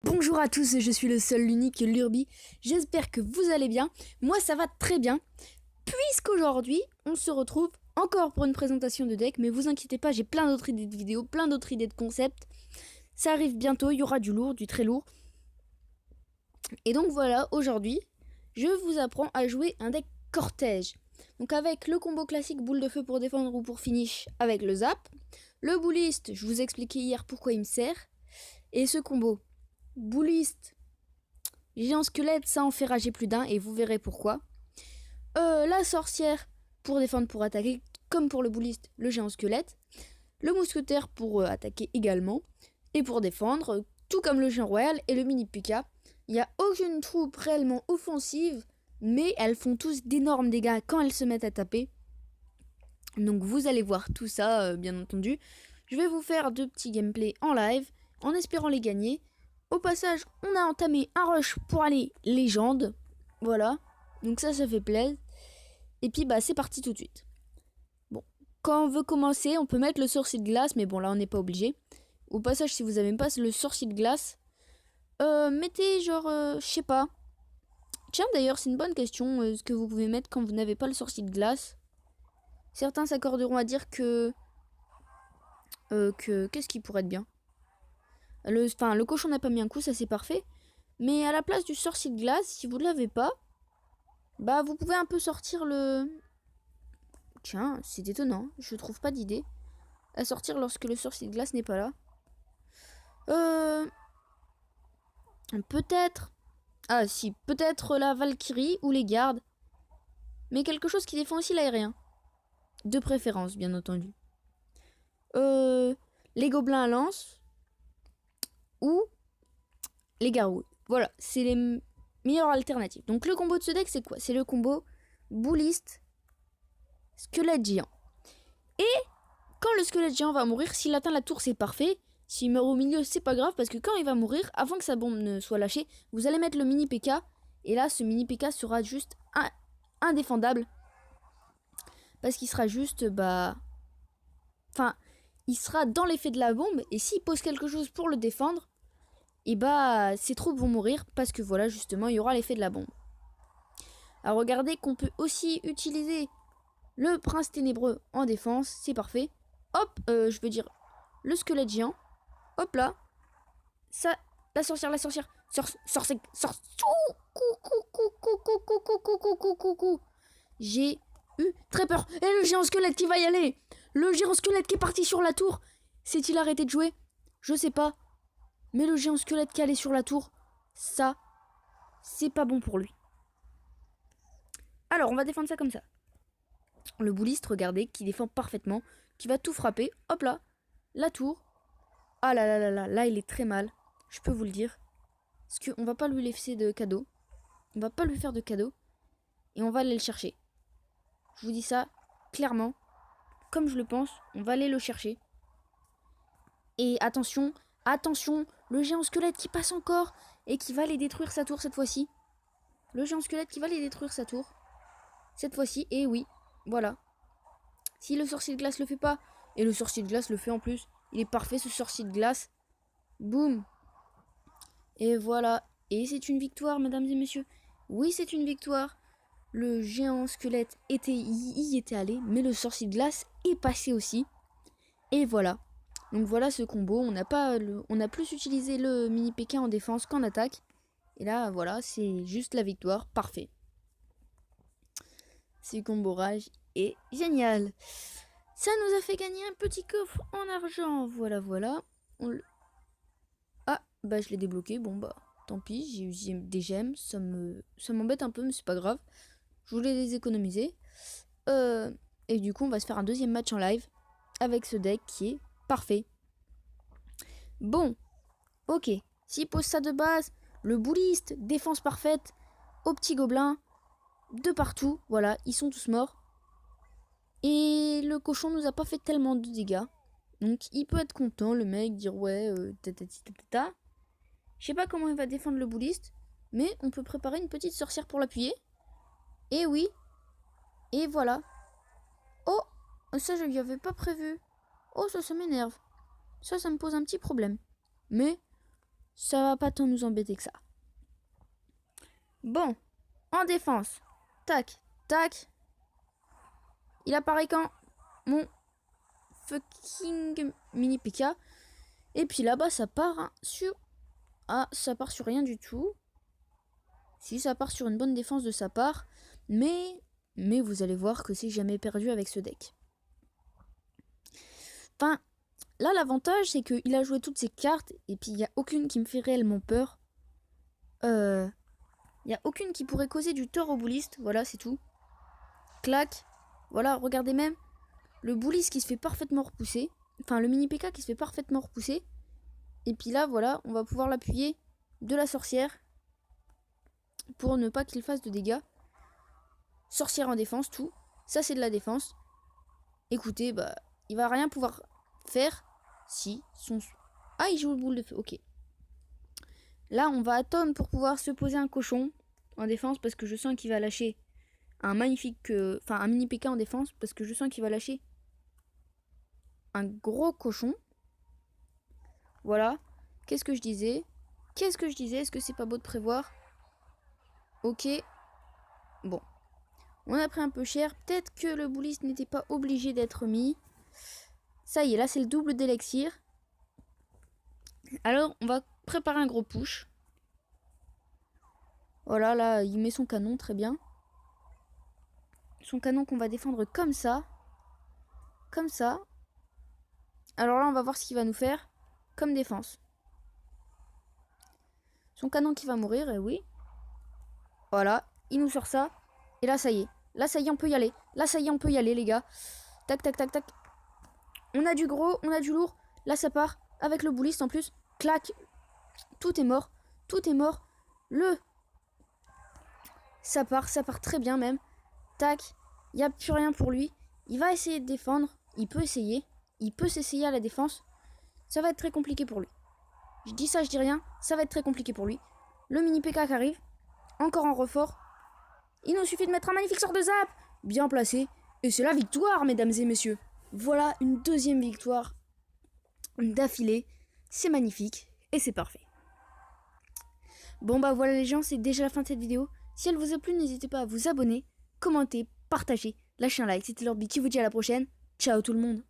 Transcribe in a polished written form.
Bonjour à tous, je suis le seul, l'unique Lurby. J'espère que vous allez bien. Moi, ça va très bien. Puisqu'aujourd'hui, on se retrouve encore pour une présentation de deck. Mais vous inquiétez pas, j'ai plein d'autres idées de vidéos, plein d'autres idées de concepts. Ça arrive bientôt, il y aura du lourd, du très lourd. Et donc voilà, aujourd'hui, je vous apprends à jouer un deck cortège. Donc avec le combo classique boule de feu pour défendre ou pour finish avec le zap. Le bouliste, je vous ai expliqué hier pourquoi il me sert. Et ce combo bouliste, géant squelette, ça en fait rager plus d'un et vous verrez pourquoi. La sorcière pour défendre, pour attaquer, comme pour le bouliste, le géant squelette. Le mousquetaire pour attaquer également et pour défendre, tout comme le géant royal et le mini Pika. Il n'y a aucune troupe réellement offensive, mais elles font tous d'énormes dégâts quand elles se mettent à taper. Donc vous allez voir tout ça, bien entendu. Je vais vous faire deux petits gameplays en live, en espérant les gagner. Au passage, on a entamé un rush pour aller légende. Voilà. Donc ça fait plaisir. Et puis c'est parti tout de suite. Bon, quand on veut commencer, on peut mettre le sorcier de glace, mais bon là on n'est pas obligé. Au passage, si vous n'avez pas le sorcier de glace, mettez genre, je sais pas. Tiens d'ailleurs, c'est une bonne question, ce que vous pouvez mettre quand vous n'avez pas le sorcier de glace. Certains s'accorderont à dire que qu'est-ce qui pourrait être bien. Le cochon n'a pas mis un coup, ça c'est parfait. Mais à la place du sorcier de glace, si vous ne l'avez pas, vous pouvez un peu sortir le... Tiens, c'est étonnant, je trouve pas d'idée à sortir lorsque le sorcier de glace n'est pas là. Peut-être... Ah si, peut-être la Valkyrie ou les gardes. Mais quelque chose qui défend aussi l'aérien. De préférence, bien entendu. Les gobelins à lance ou les garous. Voilà, c'est les meilleures alternatives. Donc le combo de ce deck, c'est quoi? C'est le combo bouliste squelette géant. Et quand le squelette géant va mourir, s'il atteint la tour, c'est parfait. S'il meurt au milieu, c'est pas grave, parce que quand il va mourir, avant que sa bombe ne soit lâchée, vous allez mettre le mini PK. Et là, ce mini PK sera juste indéfendable. Parce qu'il sera juste, Enfin, il sera dans l'effet de la bombe. Et s'il pose quelque chose pour le défendre, et ses troupes vont mourir. Parce que voilà, justement, il y aura l'effet de la bombe. Alors regardez qu'on peut aussi utiliser le prince ténébreux en défense. C'est parfait. Hop, je veux dire, le squelette géant. Hop là. Ça, la sorcière. J'ai eu très peur. Et le géant squelette qui va y aller. Le géant squelette qui est parti sur la tour. S'est-il arrêté de jouer? Je sais pas. Mais le géant squelette qui allait sur la tour, ça, c'est pas bon pour lui. Alors, on va défendre ça comme ça. Le bouliste, regardez, qui défend parfaitement, qui va tout frapper. Hop là, la tour. Ah là, il est très mal. Je peux vous le dire. Parce qu'on va pas lui laisser de cadeau. On va pas lui faire de cadeau. Et on va aller le chercher. Je vous dis ça clairement. Comme je le pense, on va aller le chercher. Et attention, le géant squelette qui passe encore. Et qui va aller détruire sa tour cette fois-ci. Le géant squelette qui va aller détruire sa tour. Cette fois-ci, et oui, voilà. Si le sorcier de glace le fait pas, et le sorcier de glace le fait en plus, il est parfait ce sorcier de glace. Boum. Et voilà. Et c'est une victoire, mesdames et messieurs. Oui, c'est une victoire. Le géant squelette y était allé, mais le sorcier de glace est passé aussi. Et voilà. Donc voilà ce combo. On a plus utilisé le mini PK en défense qu'en attaque. Et là, voilà, c'est juste la victoire. Parfait. Ce combo rage est génial. Ça nous a fait gagner un petit coffre en argent. Voilà. Ah, je l'ai débloqué. Bon, tant pis. J'ai eu des gemmes. Ça m'embête un peu, mais c'est pas grave. Je voulais les économiser. Et du coup, on va se faire un deuxième match en live avec ce deck qui est parfait. Bon, ok. S'il pose ça de base, le bouliste, défense parfaite, au petit gobelin, de partout. Voilà, ils sont tous morts. Et le cochon nous a pas fait tellement de dégâts. Donc il peut être content, le mec, dire ouais, tatata. Je sais pas comment il va défendre le bouliste, mais on peut préparer une petite sorcière pour l'appuyer. Et oui. Et voilà. Oh, ça je lui avais pas prévu. Oh, ça m'énerve. Ça me pose un petit problème. Mais ça va pas tant nous embêter que ça. Bon, en défense. Tac, tac. Il apparaît quand mon fucking mini PK. Et puis là-bas, ça part sur... Ah, ça part sur rien du tout. Si, ça part sur une bonne défense de sa part. Mais vous allez voir que c'est jamais perdu avec ce deck. Enfin, là, l'avantage, c'est qu'il a joué toutes ses cartes. Et puis, il n'y a aucune qui me fait réellement peur. Il n'y a aucune qui pourrait causer du tort au bouliste. Voilà, c'est tout. Clac. Voilà, regardez même. Le bouliste qui se fait parfaitement repousser. Enfin, le mini PK qui se fait parfaitement repousser. Et puis là, voilà, on va pouvoir l'appuyer de la sorcière. Pour ne pas qu'il fasse de dégâts. Sorcière en défense, tout. Ça, c'est de la défense. Écoutez, bah, il va rien pouvoir faire si son... Ah, il joue le boule de feu, ok. Là, on va attendre pour pouvoir se poser un cochon en défense parce que je sens qu'il va lâcher un magnifique... Enfin, un mini PK en défense parce que je sens qu'il va lâcher un gros cochon. Voilà. Qu'est-ce que je disais? Est-ce que c'est pas beau de prévoir? Ok. Bon. On a pris un peu cher. Peut-être que le bouliste n'était pas obligé d'être mis. Ça y est, là c'est le double d'élixir. Alors, on va préparer un gros push. Voilà, là, il met son canon, très bien. Son canon qu'on va défendre comme ça. Comme ça. Alors là, on va voir ce qu'il va nous faire comme défense. Son canon qui va mourir, et oui. Voilà, il nous sort ça. Et là, ça y est. Là, ça y est, on peut y aller. Là, ça y est, on peut y aller, les gars. Tac, tac, tac, tac. On a du gros, on a du lourd. Là, ça part avec le bouliste en plus. Clac. Tout est mort. Tout est mort. Ça part très bien même. Tac. Il n'y a plus rien pour lui. Il va essayer de défendre. Il peut essayer. Il peut s'essayer à la défense. Ça va être très compliqué pour lui. Je dis ça, je dis rien. Ça va être très compliqué pour lui. Le mini PK qui arrive. Encore en refort. Il nous suffit de mettre un magnifique sort de zap. Bien placé. Et c'est la victoire, mesdames et messieurs. Voilà une deuxième victoire d'affilée. C'est magnifique. Et c'est parfait. Bon bah voilà les gens, c'est déjà la fin de cette vidéo. Si elle vous a plu, n'hésitez pas à vous abonner, commenter, partager, lâcher un like. C'était Lord B qui vous dit à la prochaine. Ciao tout le monde.